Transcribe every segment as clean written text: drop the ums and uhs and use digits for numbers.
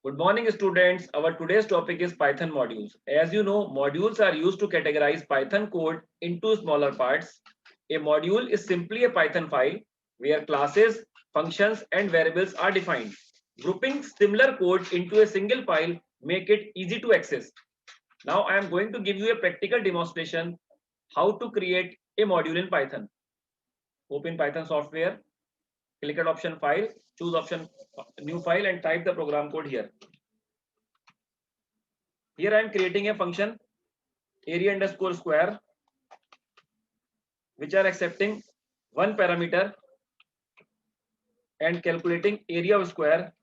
Good morning, students. Our today's topic is Python modules. As you know, modules are used to categorize Python code into smaller parts. A module is simply a Python file where classes, functions, and variables are defined. Grouping similar code into a single file make it easy to access. Now I am going to give you a practical demonstration how to create a module in Python. Open Python software, click at option file, choose option new file and type the program code here. Here I am creating a function area underscore square which are accepting one parameter and calculating area of square.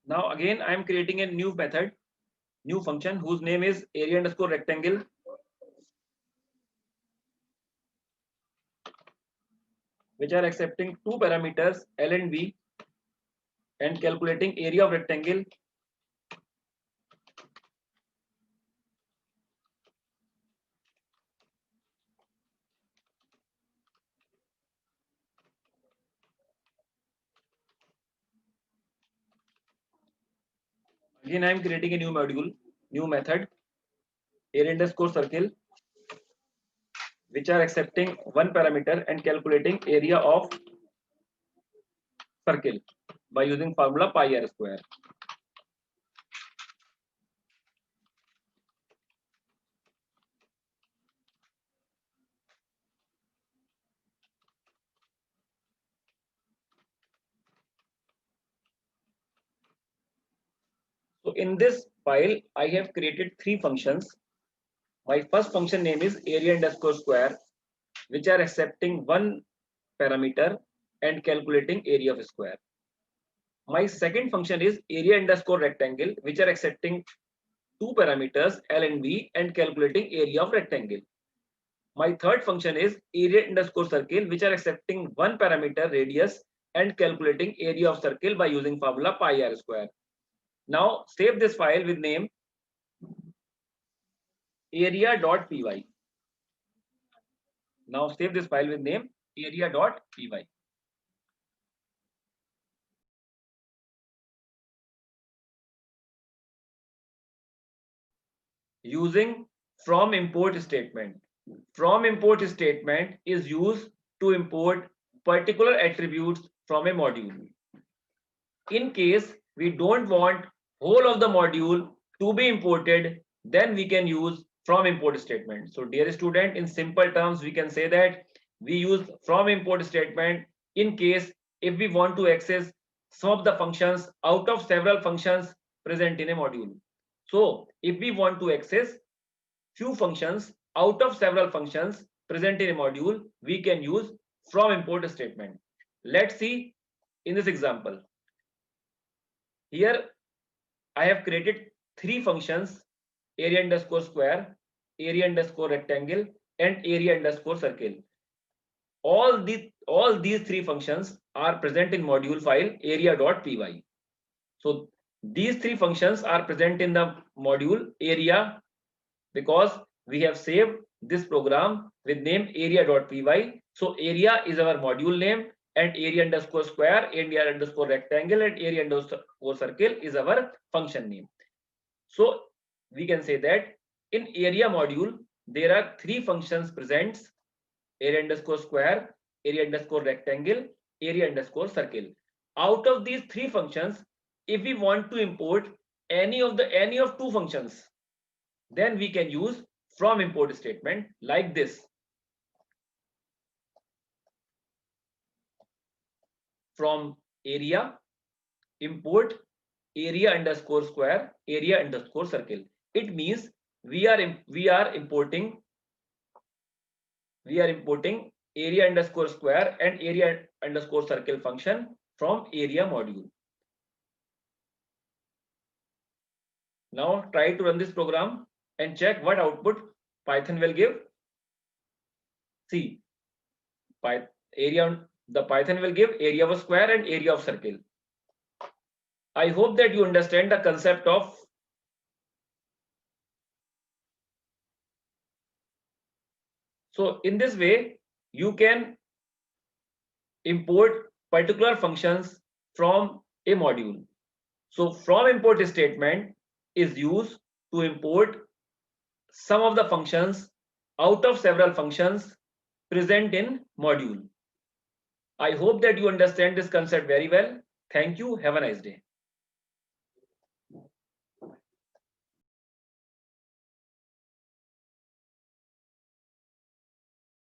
Now again I am creating a new method, new function whose name is area underscore rectangle, which are accepting two parameters L and B and calculating area of rectangle. Again I am creating a new module, new method area underscore circle, which are accepting one parameter and calculating area of circle by using formula pi r square. So in this file, I have created three functions. My first function name is area underscore square, which are accepting one parameter and calculating area of square. My second function is area underscore rectangle, which are accepting two parameters L and B and calculating area of rectangle. My third function is area underscore circle, which are accepting one parameter radius and calculating area of circle by using formula pi r square. Now save this file with name area.py. Now save this file with name area.py. Using from import statement. From import statement is used to import particular attributes from a module. In case we don't want whole of the module to be imported, then we can use from import statement. So dear student, in simple terms, we can say that we use from import statement in case if we want to access some of the functions out of several functions present in a module. So if we want to access few functions out of several functions present in a module, we can use from import statement. Let's see in this example. Here I have created three functions, area underscore square, area underscore rectangle, and area underscore circle. All these three functions are present in module file area.py. So these three functions are present in the module area because we have saved this program with name area.py. So area is our module name and area underscore square, area underscore rectangle, and area underscore circle is our function name. So we can say that in area module, there are three functions present: area underscore square, area underscore rectangle, area underscore circle. Out of these three functions, if we want to import any of two functions, then we can use from import statement like this. From area, import area underscore square, area underscore circle. It means we are importing area underscore square and area underscore circle function from area module. Now try to run this program and check what output Python will give. See, the Python will give area of square and area of circle. I hope that you understand the concept of so in this way you can import particular functions from a module. So from import statement is used to import some of the functions out of several functions present in module. I hope that you understand this concept very well. Thank you. Have a nice day.